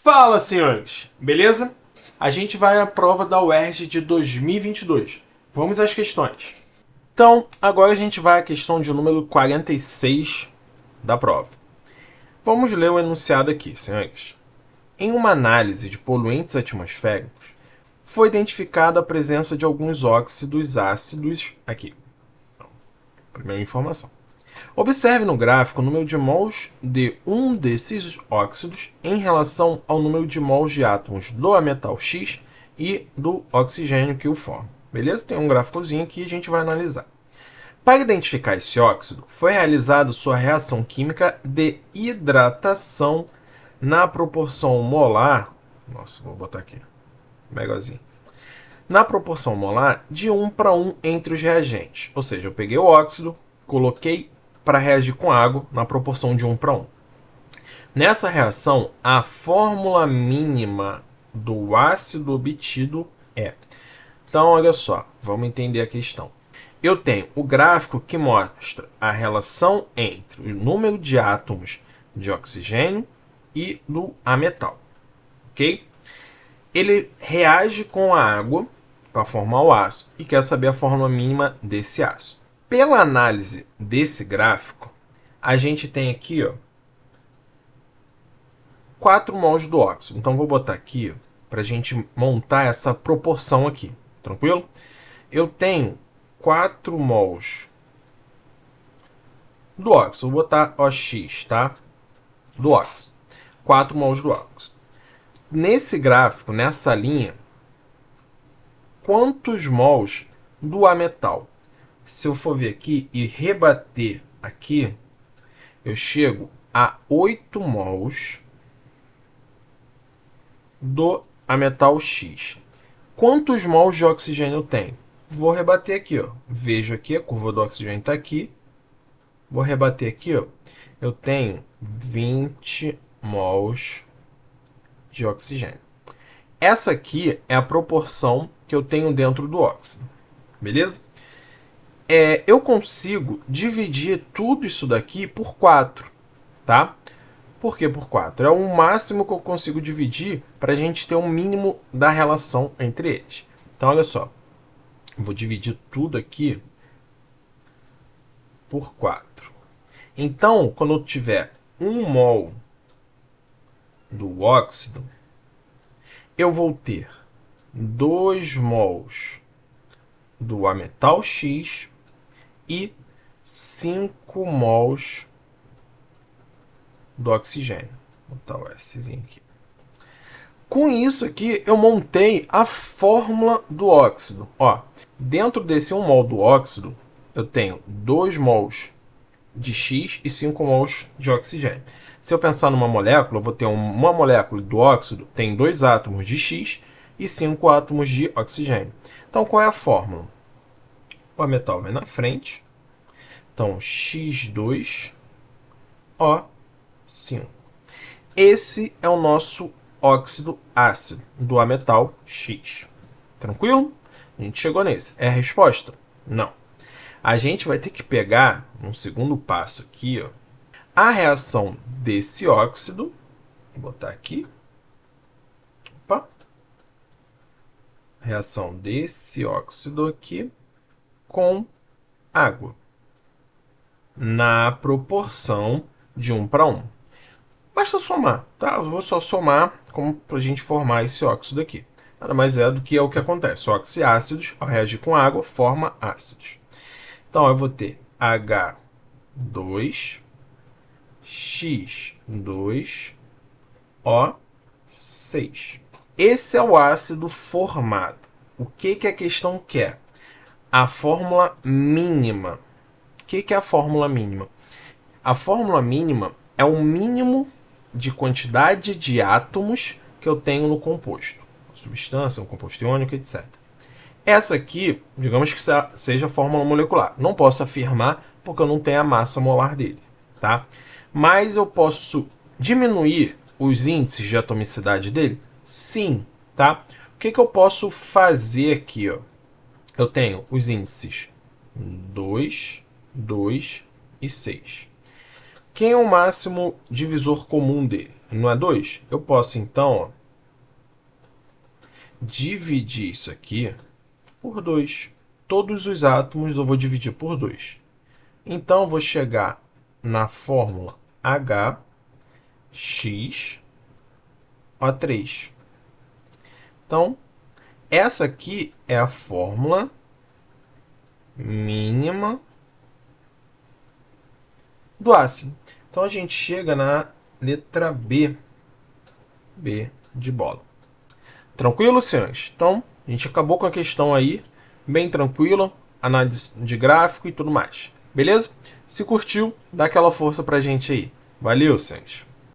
Fala, senhores! Beleza? A gente vai à prova da UERJ de 2022. Vamos às questões. Então, agora a gente vai à questão de número 46 da prova. Vamos ler o enunciado aqui, senhores. Em uma análise de poluentes atmosféricos, foi identificada a presença de alguns óxidos ácidos aqui. Primeira informação. Observe no gráfico o número de mols de um desses óxidos em relação ao número de mols de átomos do ametal X e do oxigênio que o formam. Beleza? Tem um gráficozinho aqui e a gente vai analisar. Para identificar esse óxido, foi realizada sua reação química de hidratação na proporção molar. Nossa, vou botar aqui. Melhorzinho. Na proporção molar de 1 para 1 entre os reagentes. Ou seja, eu peguei o óxido, coloquei para reagir com água na proporção de 1 para 1. Nessa reação, a fórmula mínima do ácido obtido é... Então, olha só, vamos entender a questão. Eu tenho o gráfico que mostra a relação entre o número de átomos de oxigênio e do ametal. Ok? Ele reage com a água para formar o ácido e quer saber a fórmula mínima desse ácido. Pela análise desse gráfico, a gente tem aqui 4 mols do óxido. Então, vou botar aqui para a gente montar essa proporção aqui. Tranquilo? Eu tenho 4 mols do óxido. Vou botar OX, tá? Do óxido. 4 mols do óxido. Nesse gráfico, nessa linha, quantos mols do ametal? Se eu for ver aqui e rebater aqui, eu chego a 8 mols do ametal X. Quantos mols de oxigênio eu tenho? Vou rebater aqui, ó. Vejo aqui, a curva do oxigênio está aqui. Vou rebater aqui, ó. Eu tenho 20 mols de oxigênio. Essa aqui é a proporção que eu tenho dentro do óxido. Beleza? Eu consigo dividir tudo isso daqui por 4, tá? Por que por 4? É o máximo que eu consigo dividir para a gente ter um mínimo da relação entre eles. Então, olha só. Vou dividir tudo aqui por 4. Então, quando eu tiver 1 mol do óxido, eu vou ter 2 mols do ametal X e 5 mols do oxigênio. Vou botar o Szinho aqui. Com isso aqui, eu montei a fórmula do óxido. Ó, dentro desse 1 mol do óxido, eu tenho 2 mols de X e 5 mols de oxigênio. Se eu pensar numa molécula, eu vou ter uma molécula do óxido, tem 2 átomos de X e 5 átomos de oxigênio. Então, qual é a fórmula? O ametal vem na frente. Então, X2O5. Esse é o nosso óxido ácido do ametal X. Tranquilo? A gente chegou nesse. É a resposta? Não. A gente vai ter que pegar, um segundo passo aqui, ó, a reação desse óxido. Vou botar aqui. Opa. Reação desse óxido aqui com água. Na proporção de 1 para 1. Basta somar, tá? Eu vou só somar como para a gente formar esse óxido aqui. Nada mais é do que é o que acontece. Oxiácidos, ao reagir com água, forma ácidos. Então, eu vou ter H2, X2O6. Esse é o ácido formado. O que a questão quer? A fórmula mínima. O que é a fórmula mínima? A fórmula mínima é o mínimo de quantidade de átomos que eu tenho no composto. Substância, um composto iônico, etc. Essa aqui, digamos que seja a fórmula molecular. Não posso afirmar porque eu não tenho a massa molar dele, tá? Mas eu posso diminuir os índices de atomicidade dele? Sim, tá? O que eu posso fazer aqui, ó? Eu tenho os índices 2, 2 e 6. Quem é o máximo divisor comum dele? não é 2? Eu posso, então, ó, dividir isso aqui por 2. Todos os átomos eu vou dividir por 2. Então, eu vou chegar na fórmula HXO3. Então, essa aqui é a fórmula mínima do ácido. Então, a gente chega na letra B. B de bola. Tranquilo, senhores? Então, a gente acabou com a questão aí, bem tranquilo, análise de gráfico e tudo mais. Beleza? Se curtiu, dá aquela força pra gente aí. Valeu, senhores!